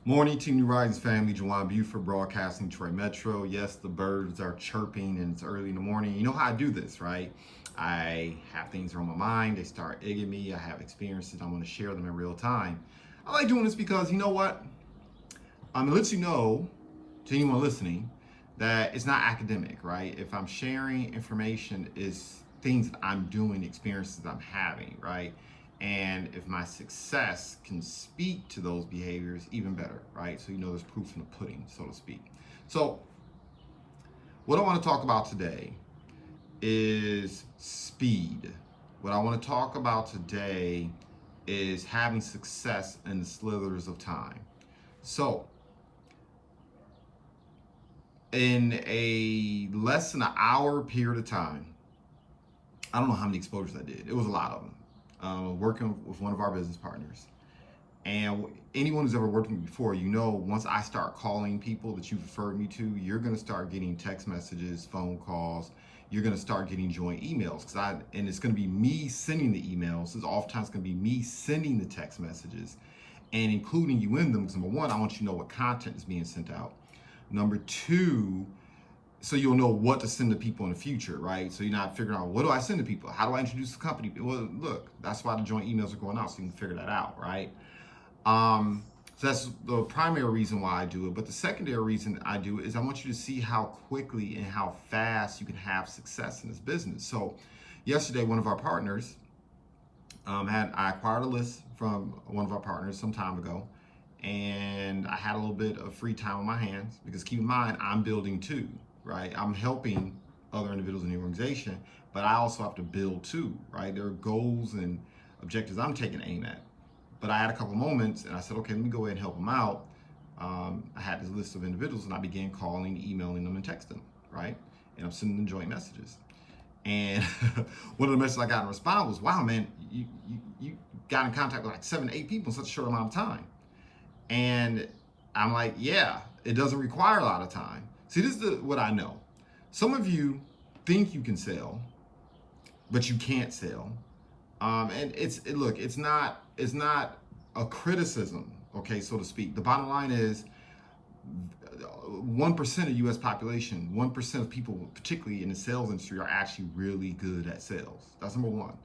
Morning to New Rising family, Jawan Buford broadcasting Troy Metro. Yes, the birds are chirping and it's early in the morning. You know how I do this, right? I have things on my mind, they start egging me, I have experiences, I want to share them in real time. I like doing this because you know what? It lets you know, to anyone listening, that it's not academic, right? If I'm sharing information, is things that I'm doing, experiences I'm having, right? And if my success can speak to those behaviors, even better, right? So you know there's proof in the pudding, so to speak. So what I want to talk about today is speed. What I want to talk about today is having success in the slithers of time. So in a less than an hour period of time, I don't know how many exposures I did. It was a lot of them. Working with one of our business partners. And anyone who's ever worked with me before, you know, once I start calling people that you've referred me to, you're going to start getting text messages, phone calls. You're going to start getting joint emails. And it's going to be me sending the emails. It's oftentimes going to be me sending the text messages and including you in them. Because number one, I want you to know what content is being sent out. Number two, so you'll know what to send to people in the future, right? So you're not figuring out, what do I send to people? How do I introduce the company? Well, look, that's why the joint emails are going out, so you can figure that out, right? So that's the primary reason why I do it. But the secondary reason I do it is I want you to see how quickly and how fast you can have success in this business. So yesterday, one of our partners, I acquired a list from one of our partners some time ago, and I had a little bit of free time on my hands because keep in mind, I'm building too, right? I'm helping other individuals in the organization, but I also have to build too, right? There are goals and objectives I'm taking aim at. But I had a couple moments and I said, okay, let me go ahead and help them out. I had this list of individuals and I began calling, emailing them, and texting them, right? And I'm sending them joint messages. And one of the messages I got in response was, wow, man, you got in contact with like 7 to 8 people in such a short amount of time. And I'm like, yeah, it doesn't require a lot of time. See, this is what I know. Some of you think you can sell, but you can't sell. And look, it's not a criticism, okay, so to speak. The bottom line is 1% of U.S. population, 1% of people, particularly in the sales industry, are actually really good at sales. That's number one.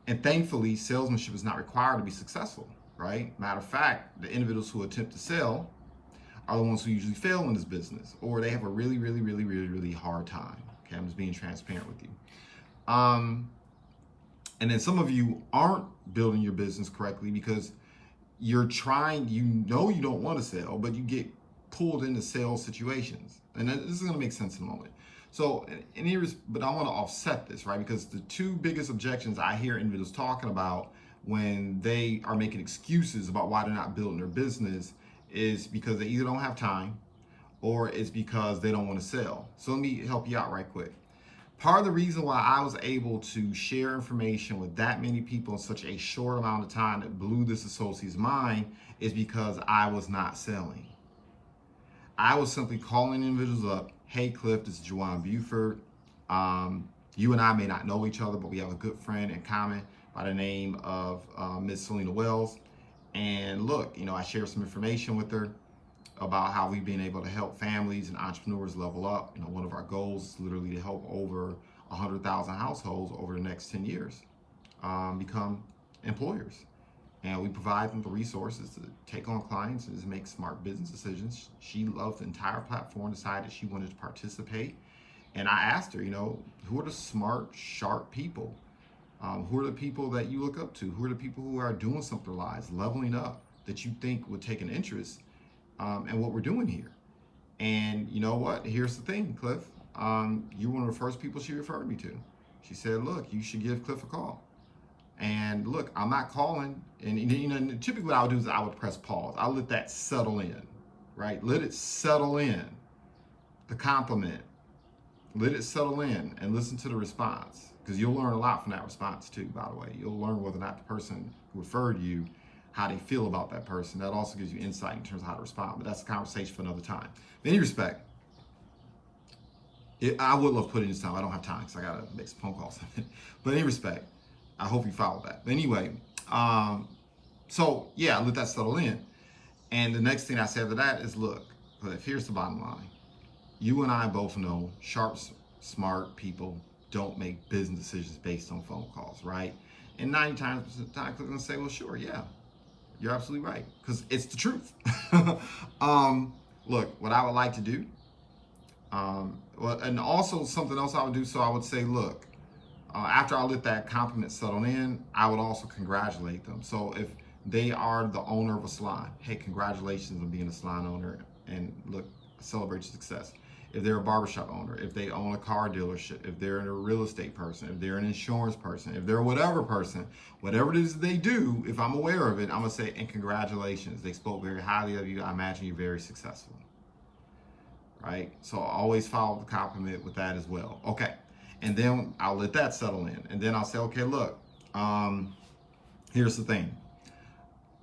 And thankfully, salesmanship is not required to be successful, right? Matter of fact, the individuals who attempt to sell are the ones who usually fail in this business, or they have a really, really, really, really, really hard time. Okay, I'm just being transparent with you. And then some of you aren't building your business correctly because you're trying, you know you don't want to sell, but you get pulled into sales situations. And this is going to make sense in a moment. So, but I want to offset this, right? Because the two biggest objections I hear individuals talking about when they are making excuses about why they're not building their business is because they either don't have time or it's because they don't want to sell. So let me help you out right quick. Part of the reason why I was able to share information with that many people in such a short amount of time that blew this associate's mind is because I was not selling. I was simply calling individuals up. Hey, Cliff, this is Jawan Buford. You and I may not know each other, but we have a good friend in common by the name of Miss Selena Wells. And look, you know, I shared some information with her about how we've been able to help families and entrepreneurs level up. You know, one of our goals is literally to help over 100,000 households over the next 10 years become employers. And we provide them the resources to take on clients and make smart business decisions. She loved the entire platform, decided she wanted to participate. And I asked her, you know, who are the smart, sharp people? Who are the people that you look up to? Who are the people who are doing something in their lives, leveling up, that you think would take an interest in what we're doing here? And you know what? Here's the thing, Cliff. You're one of the first people she referred me to. She said, look, you should give Cliff a call. And look, I'm not calling. And you know, typically what I would do is I would press pause. I'll let that settle in, right? Let it settle in. The compliment. Let it settle in and listen to the response. Because you'll learn a lot from that response too, by the way. You'll learn whether or not the person who referred you, how they feel about that person. That also gives you insight in terms of how to respond. But that's a conversation for another time. In any respect, I would love putting this time. I don't have time because I got to make some phone calls. But in any respect, I hope you follow that. But anyway, so yeah, let that settle in. And the next thing I say after that is, look, but here's the bottom line. You and I both know sharp, smart people don't make business decisions based on phone calls, right? And 90 times of the time, they're going to say, well, sure, yeah, you're absolutely right, because it's the truth. Look, what I would like to do, well, and also something else I would do, so I would say, look, after I let that compliment settle in, I would also congratulate them. So if they are the owner of a salon, hey, congratulations on being a salon owner, and look, celebrate your success. If they're a barbershop owner, if they own a car dealership, if they're a real estate person, if they're an insurance person, if they're whatever person, whatever it is they do, if I'm aware of it, I'm gonna say, and congratulations. They spoke very highly of you. I imagine you're very successful, right? So I always follow the compliment with that as well. Okay, and then I'll let that settle in, and then I'll say, okay, look, here's the thing.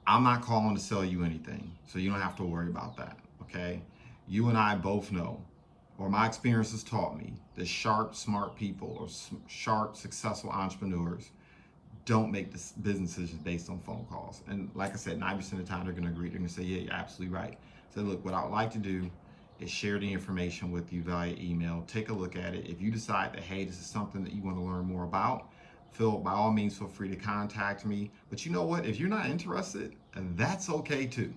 I'm not calling to sell you anything, so you don't have to worry about that, okay? You and I both know, or my experience has taught me, that sharp, smart people or sharp, successful entrepreneurs don't make business decisions based on phone calls. And like I said, 90% of the time they're going to agree. They're going to say, yeah, you're absolutely right. So look, what I would like to do is share the information with you via email. Take a look at it. If you decide that, hey, this is something that you want to learn more about, by all means, feel free to contact me. But you know what? If you're not interested, that's okay too.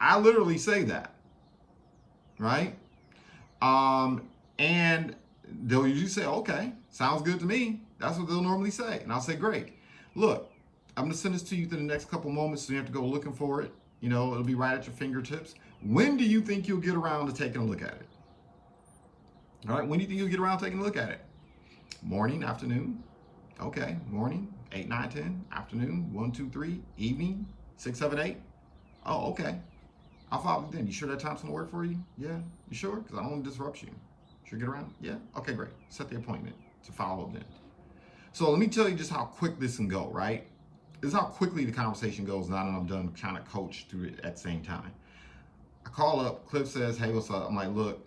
I literally say that, right? And they'll usually say, okay, sounds good to me. That's what they'll normally say. And I'll say, great. Look, I'm gonna send this to you in the next couple moments, so you have to go looking for it. You know, it'll be right at your fingertips. When do you think you'll get around to taking a look at it? All right, when do you think you'll get around to taking a look at it? Morning, afternoon? Okay, morning, 8, 9, 10, afternoon, 1, 2, 3, evening, 6, 7, 8. Oh, okay. I'll follow you then. You sure that time's gonna work for you? Yeah, you sure? Because I don't want to disrupt you. Sure, get around? Yeah, okay, great. Set the appointment to follow up then. So let me tell you just how quick this can go, right? This is how quickly the conversation goes now that I'm done trying to coach through it at the same time. I call up, Cliff says, hey, what's up? I'm like, look,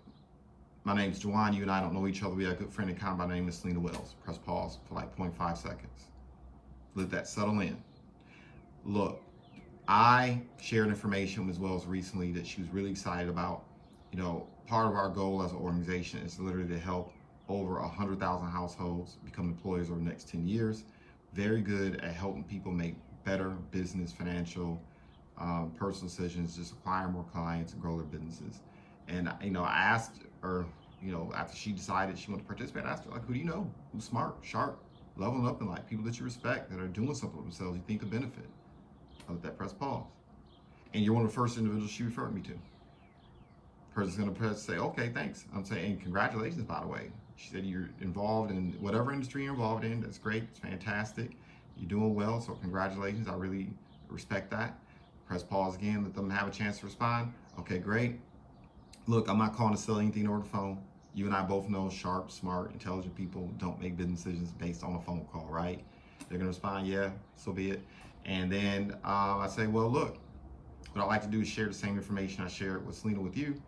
my name's Juwan, you and I don't know each other. We have a good friend in common by the name of Selena Wells. Press pause for like 0.5 seconds. Let that settle in. Look, I shared information as well as recently that she was really excited about. You know, part of our goal as an organization is literally to help over 100,000 households become employers over the next 10 years. Very good at helping people make better business, financial, personal decisions, just acquire more clients and grow their businesses. And, you know, I asked her, you know, after she decided she wanted to participate, I asked her, like, who do you know? Who's smart, sharp, leveling up in life? People that you respect that are doing something with themselves you think could benefit. I let that press pause. And you're one of the first individuals she referred me to. Person's gonna press say, okay, thanks. I'm saying, and congratulations, by the way. She said you're involved in whatever industry you're involved in. That's great, it's fantastic. You're doing well, so congratulations. I really respect that. Press pause again, let them have a chance to respond. Okay, great. Look, I'm not calling to sell anything over the phone. You and I both know sharp, smart, intelligent people don't make business decisions based on a phone call, right? They're gonna respond, yeah, so be it. And then I say, well, look, what I like to do is share the same information I shared with Selena with you.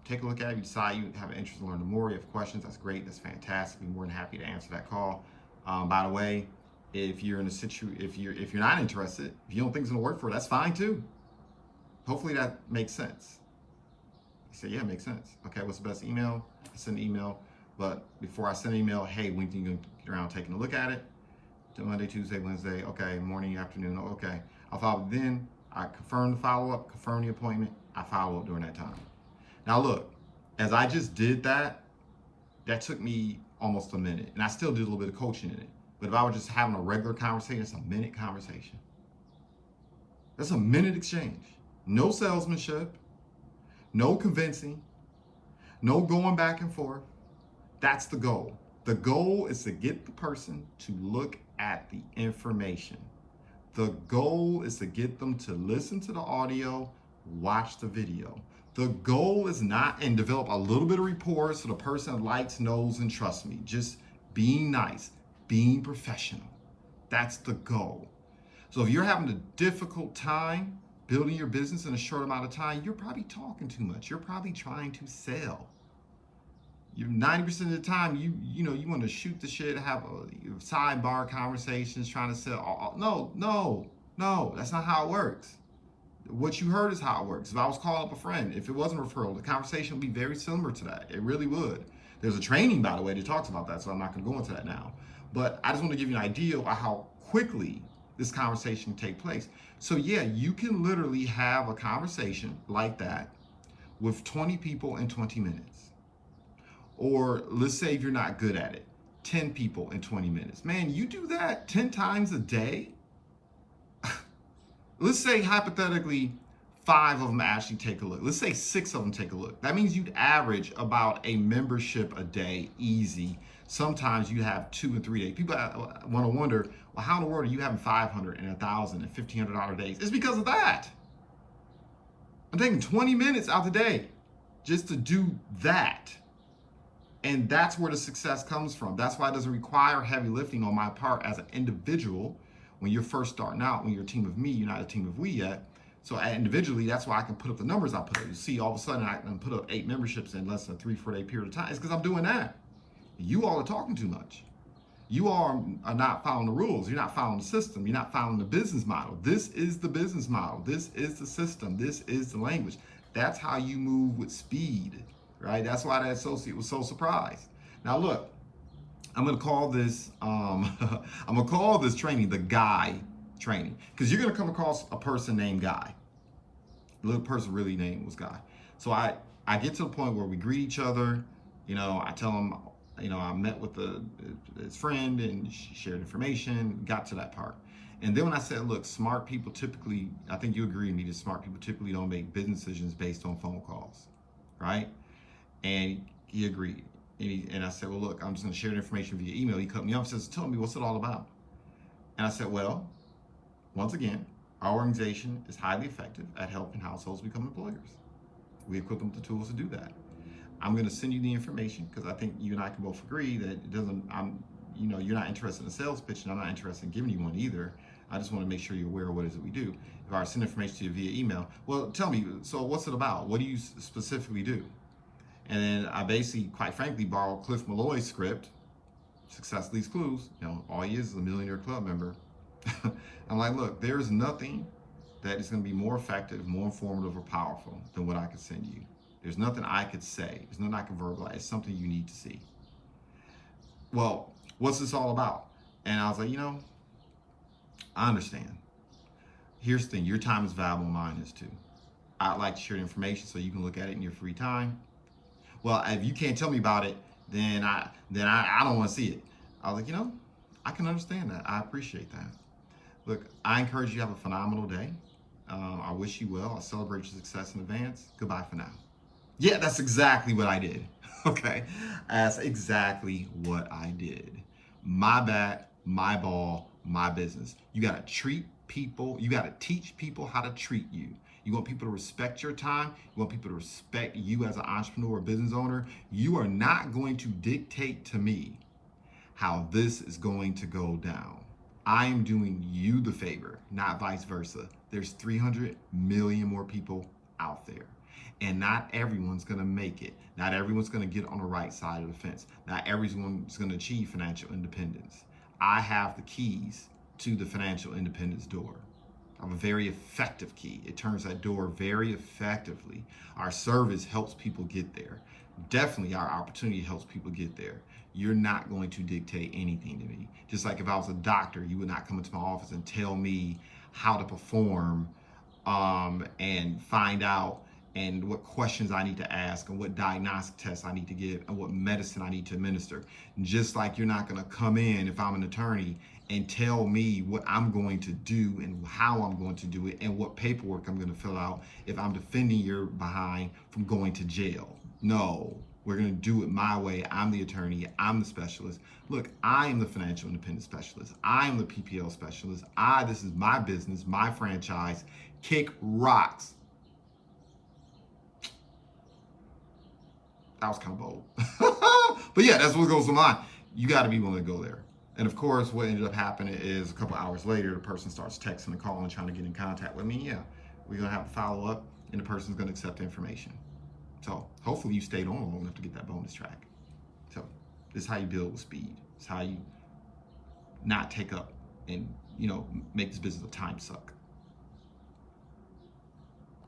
Take a look at it. You decide you have an interest in learning more. You have questions. That's great. That's fantastic. Be more than happy to answer that call. By the way, if you're in a if you're not interested, if you don't think it's gonna work for it, that's fine too. Hopefully that makes sense. You say, yeah, it makes sense. Okay, what's the best email? I send an email, but before I send an email, hey, when can you get around taking a look at it? Monday, Tuesday, Wednesday, okay, morning, afternoon, okay. I'll follow up then. I confirm the follow-up, confirm the appointment. I follow up during that time. Now look, as I just did that, that took me almost a minute. And I still did a little bit of coaching in it. But if I were just having a regular conversation, it's a minute conversation. That's a minute exchange. No salesmanship, no convincing, no going back and forth. That's the goal. The goal is to get the person to look at the information. The goal is to get them to listen to the audio, watch the video. The goal is not, and develop a little bit of rapport so the person likes, knows, and trusts me. Just being nice, being professional. That's the goal. So if you're having a difficult time building your business in a short amount of time, you're probably talking too much. You're probably trying to sell. You 90% of the time, you know, you want to shoot the shit, have a sidebar conversations, trying to sell. No, that's not how it works. what you heard is how it works. If I was calling up a friend, if it wasn't a referral, the conversation would be very similar to that. It really would. There's a training, by the way, that talks about that, so I'm not going to go into that now. But I just want to give you an idea of how quickly this conversation can take place. So yeah, you can literally have a conversation like that with 20 people in 20 minutes. Or let's say if you're not good at it, 10 people in 20 minutes. Man, you do that 10 times a day. Let's say hypothetically 5 of them actually take a look. Let's say 6 of them take a look. That means you'd average about a membership a day, easy. Sometimes you have 2 and 3 days. People want to wonder, well, how in the world are you having 500 and 1,000 and $1,500 days? It's because of that. I'm taking 20 minutes out the day just to do that. And that's where the success comes from. That's why it doesn't require heavy lifting on my part as an individual. When you're first starting out, when you're a team of me, you're not a team of we yet. So individually, that's why I can put up the numbers I put up. You see, all of a sudden, I can put up 8 memberships in less than a 3-4 day period of time. It's because I'm doing that. You all are talking too much. You all are not following the rules. You're not following the system. You're not following the business model. This is the business model. This is the system. This is the language. That's how you move with speed, right? That's why that associate was so surprised. Now look, I'm gonna call this training the Guy training, because you're gonna come across a person named Guy. The little person really name was Guy. So I get to the point where we greet each other. You know, I tell him, you know, I met with his friend and she shared information, got to that part. And then when I said, look, smart people typically, I think you agree with me, that smart people typically don't make business decisions based on phone calls, right? And he agreed. And I said, well, look, I'm just going to share the information via email. He cut me off and says, tell me, what's it all about? And I said, well, once again, our organization is highly effective at helping households become employers. We equip them with the tools to do that. I'm going to send you the information because I think you and I can both agree that it doesn't, you're not interested in a sales pitch and I'm not interested in giving you one either. I just want to make sure you're aware of what it is that we do. If I send information to you via email, well, tell me, so what's it about? What do you specifically do? And then I basically, quite frankly, borrowed Cliff Malloy's script, Success Leaves Clues. You know, all he is a Millionaire Club member. I'm like, look, there's nothing that is going to be more effective, more informative, or powerful than what I could send you. There's nothing I could say. There's nothing I can verbalize. It's something you need to see. Well, what's this all about? And I was like, I understand. Here's the thing. Your time is valuable, mine is too. I'd like to share the information so you can look at it in your free time. Well, if you can't tell me about it, then I don't want to see it. I was like, I can understand that. I appreciate that. Look, I encourage you to have a phenomenal day. I wish you well. I celebrate your success in advance. Goodbye for now. Yeah, that's exactly what I did. Okay, that's exactly what I did. My bat, my ball, my business. You got to treat people. You got to teach people how to treat you. You want people to respect your time. You want people to respect you as an entrepreneur or business owner. You are not going to dictate to me how this is going to go down. I am doing you the favor, not vice versa. There's 300 million more people out there. And not everyone's going to make it. Not everyone's going to get on the right side of the fence. Not everyone's going to achieve financial independence. I have the keys to the financial independence door. I have a very effective key. It turns that door very effectively. Our service helps people get there. Definitely our opportunity helps people get there. You're not going to dictate anything to me. Just like if I was a doctor, you would not come into my office and tell me how to perform and find out and what questions I need to ask and what diagnostic tests I need to give and what medicine I need to administer. Just like you're not going to come in, if I'm an attorney, and tell me what I'm going to do and how I'm going to do it and what paperwork I'm going to fill out if I'm defending your behind from going to jail. No, we're going to do it my way. I'm the attorney. I'm the specialist. Look, I am the financial independence specialist. I am the PPL specialist. This is my business, my franchise. Kick rocks. That was kind of bold. But yeah, that's what goes to mind. You got to be willing to go there. And of course, what ended up happening is a couple hours later, the person starts texting and calling, trying to get in contact with me. Yeah, we're going to have to follow up, and the person's going to accept the information. So hopefully you stayed on long enough to get that bonus track. So this is how you build with speed. It's how you not take up and, make this business a time suck.